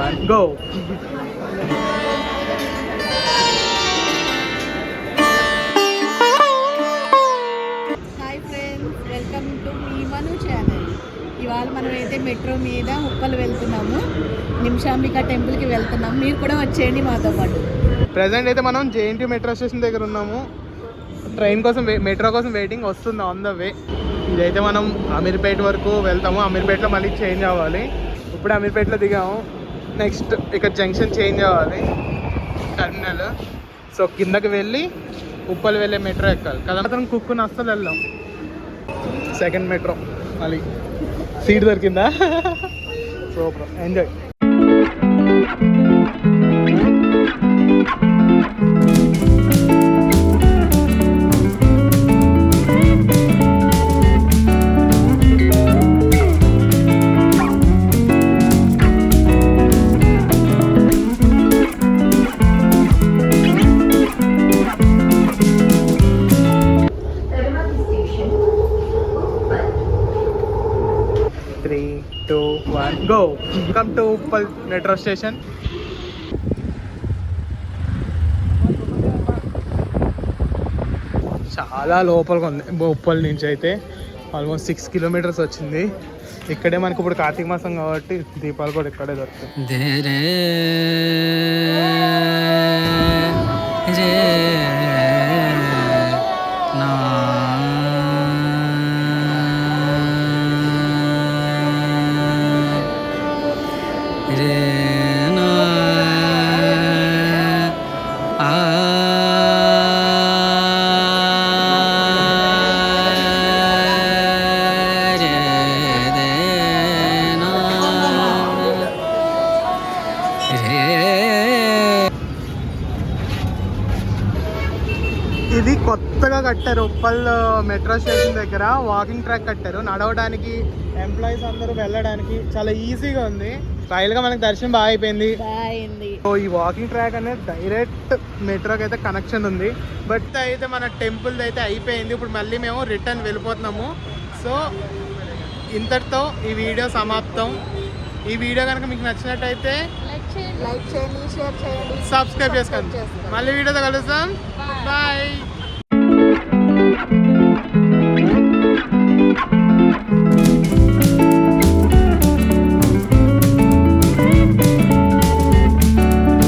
1 go. Hi friends, welcome to me Manu channel. ఇవాళ మనం అయితే మెట్రో మీద ఉప్పల్ వెళ్తున్నాము. నిమిషాంబిక టెంపుల్కి వెళ్తున్నాము. మీరు కూడా వచ్చేయండి మాతో పాటు. ప్రెసెంట్ అయితే మనం జేఎన్టీ మెట్రో స్టేషన్ దగ్గర ఉన్నాము. ట్రైన్ కోసం మెట్రో కోసం వెయిటింగ్, వస్తుంది ఆన్ ద వే. ఇదైతే మనం అమీర్పేట వరకు వెళ్తాము. అమీర్పేటలో మళ్ళీ చేంజ్ అవ్వాలి. ఇప్పుడు అమీర్పేటలో దిగాము. నెక్స్ట్ ఇక్కడ జంక్షన్ చేంజ్ అవ్వాలి, టర్మినల్. సో కిందకి వెళ్ళి ఉప్పల్ వెళ్ళే మెట్రో ఎక్కాలి కదా. అతను కుక్కుని అస్సలు వెళ్దాం. సెకండ్ మెట్రో మళ్ళీ సీట్ దొరికిందా? Super, enjoy. Go. Come to Uppal metro station. చాలా లోపలికి ఉంది ఉప్పల్ నుంచి. అయితే ఆల్మోస్ట్ 6 కిలోమీటర్స్ వచ్చింది. ఇక్కడే మనకి ఇప్పుడు కార్తీక మాసం కాబట్టి దీపాలు కూడా ఇక్కడే దొరుకుతాయి. ఇది కొత్తగా కట్టారు ఉప్పల్ మెట్రో స్టేషన్ దగ్గర. వాకింగ్ ట్రాక్ కట్టారు, నడవడానికి ఎంప్లాయీస్ అందరూ వెళ్ళడానికి చాలా ఈజీగా ఉంది. రైలుగా మనకి దర్శనం బాగా అయిపోయింది. సో ఈ వాకింగ్ ట్రాక్ అనేది డైరెక్ట్ మెట్రోకి అయితే కనెక్షన్ ఉంది. బట్ అయితే మన టెంపుల్ అయితే అయిపోయింది. ఇప్పుడు మళ్ళీ మేము రిటర్న్ వెళ్ళిపోతున్నాము. సో ఇంతటితో ఈ వీడియో సమాప్తం. ఈ వీడియో కనుక మీకు నచ్చినట్టయితే లైక్ చేయండి, షేర్ చేయండి, సబ్స్క్రైబ్ చేసుకోండి. మళ్ళీ వీడియోతో కలుస్తాం. బాయ్.